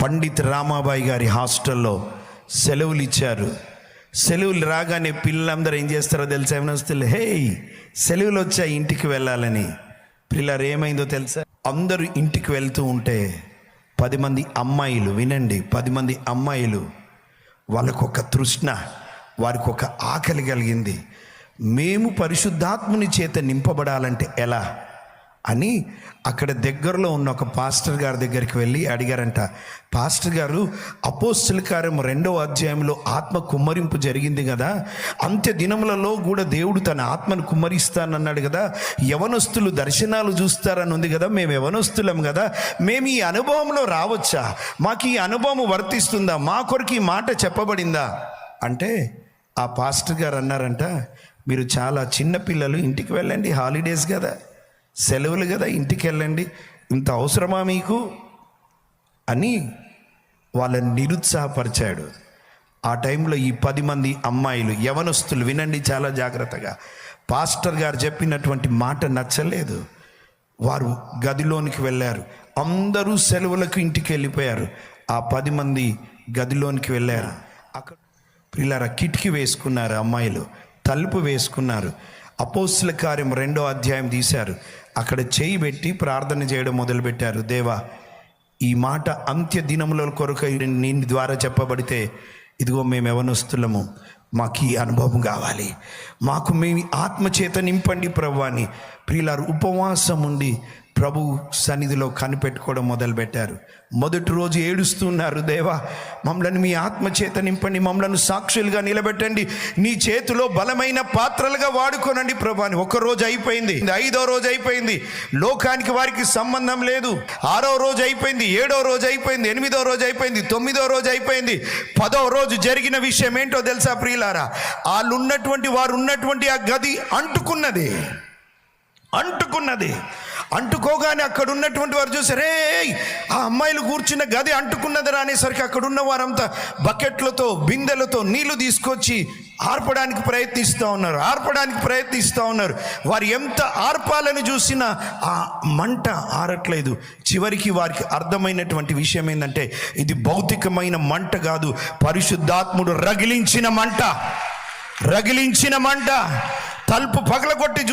పండిత్ రామాబాయి గారి హాస్టల్లో సెలవులు ఇచ్చారు. సెలవులు రాగానే పిల్లలందరూ ఏం చేస్తారో తెలుసా? ఏమనొస్తుంది, హే సెలవులు వచ్చాయి ఇంటికి వెళ్ళాలని. పిల్లలు ఏమైందో తెలుసా? అందరూ ఇంటికి వెళ్తూ ఉంటే 10 మంది అమ్మాయిలు, వినండి, 10 మంది అమ్మాయిలు, వాళ్ళకొక తృష్ణ, వారికి ఒక ఆకలి కలిగింది. మేము పరిశుద్ధాత్ముని చేత నింపబడాలంటే ఎలా అని అక్కడ దగ్గరలో ఉన్న ఒక పాస్టర్ గారి దగ్గరికి వెళ్ళి అడిగారంట. పాస్టర్ గారు, అపోస్తల కార్యం 2వ అధ్యాయంలో ఆత్మ కుమ్మరింపు జరిగింది కదా, అంత్య దినములలో కూడా దేవుడు తన ఆత్మను కుమ్మరిస్తానన్నాడు కదా, యవనస్తులు దర్శనాలు చూస్తారని ఉంది కదా, మేము యవనస్తులం కదా, మేము ఈ అనుభవంలో రావచ్చా? మాకు ఈ అనుభవం వర్తిస్తుందా? మా కొరకు ఈ మాట చెప్పబడిందా అంటే ఆ పాస్టర్ గారు అన్నారంట, మీరు చాలా చిన్నపిల్లలు, ఇంటికి వెళ్ళండి, హాలిడేస్ కదా, సెలవులు కదా, ఇంటికి వెళ్ళండి, ఇంత అవసరమా మీకు అని వాళ్ళని నిరుత్సాహపరిచాడు. ఆ టైంలో ఈ 10 మంది అమ్మాయిలు, యవనస్తులు, వినండి చాలా జాగ్రత్తగా, పాస్టర్ గారు చెప్పినటువంటి మాట నచ్చలేదు. వారు గదిలోనికి వెళ్ళారు. అందరూ సెలవులకు ఇంటికి వెళ్ళిపోయారు. ఆ 10 మంది గదిలోనికి వెళ్ళారు. అక్కడ పిల్లల కిటికీ వేసుకున్నారు, అమ్మాయిలు తలుపు వేసుకున్నారు. అపోస్తల కార్యం 2వ అధ్యాయం తీశారు. అక్కడ చేయి పెట్టి ప్రార్థన చేయడం మొదలుపెట్టారు. దేవా, ఈ మాట అంత్య దినముల కొరకు నీ ద్వారా చెప్పబడితే, ఇదిగో మేము యవనస్తులము, మాకు ఈ అనుభవం కావాలి, మాకు మేము ఆత్మచేత నింపండి ప్రభువా అని ప్రియులారు ఉపవాసం ఉండి ప్రభు సన్నిధిలో కనిపెట్టుకోవడం మొదలుపెట్టారు. మొదటి రోజు ఏడుస్తున్నారు, దేవా మమ్మల్ని మీ ఆత్మచేత నింపండి, మమ్మల్ని సాక్షులుగా నిలబెట్టండి, నీ చేతిలో బలమైన పాత్రలుగా వాడుకోనండి ప్రభు అని. 1 రోజు అయిపోయింది, 5వ రోజు అయిపోయింది, లోకానికి వారికి సంబంధం లేదు. 6వ రోజు అయిపోయింది, 7వ రోజు అయిపోయింది, 8వ రోజు అయిపోయింది, 9వ రోజు అయిపోయింది. 10వ రోజు జరిగిన విషయం ఏంటో తెలుసా ప్రియులారా? వారు ఉన్నటువంటి ఆ గది అంటుకున్నది. అంటుకోగానే అక్కడ ఉన్నటువంటి వారు చూసారే, ఆ అమ్మాయిలు కూర్చున్న గది అంటుకున్నది అనేసరికి అక్కడ ఉన్న వారంతా బకెట్లతో, బిందెలతో నీళ్లు తీసుకొచ్చి ఆర్పడానికి ప్రయత్నిస్తూ ఉన్నారు. వారు ఎంత ఆర్పాలని చూసినా ఆ మంట ఆరట్లేదు. చివరికి వారికి అర్థమైనటువంటి విషయం ఏంటంటే, ఇది భౌతికమైన మంట కాదు, పరిశుద్ధాత్ముడు రగిలించిన మంట. తలుపు పగలగొట్టి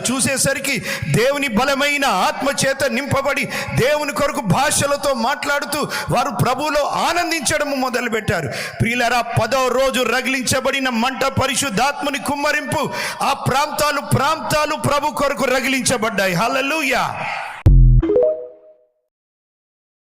చూసేసరికి దేవుని బలమైన ఆత్మచేత నింపబడి దేవుని కొరకు భాషలతో మాట్లాడుతూ వారు ప్రభువులో ఆనందించడం మొదలుపెట్టారు. ప్రియులారా, 10వ రోజు రగిలించబడిన మంట, పరిశుద్ధాత్మని కుమ్మరింపు, ఆ ప్రాంతాలు ప్రభు కొరకు రగిలించబడ్డాయి. హల్లెలూయా.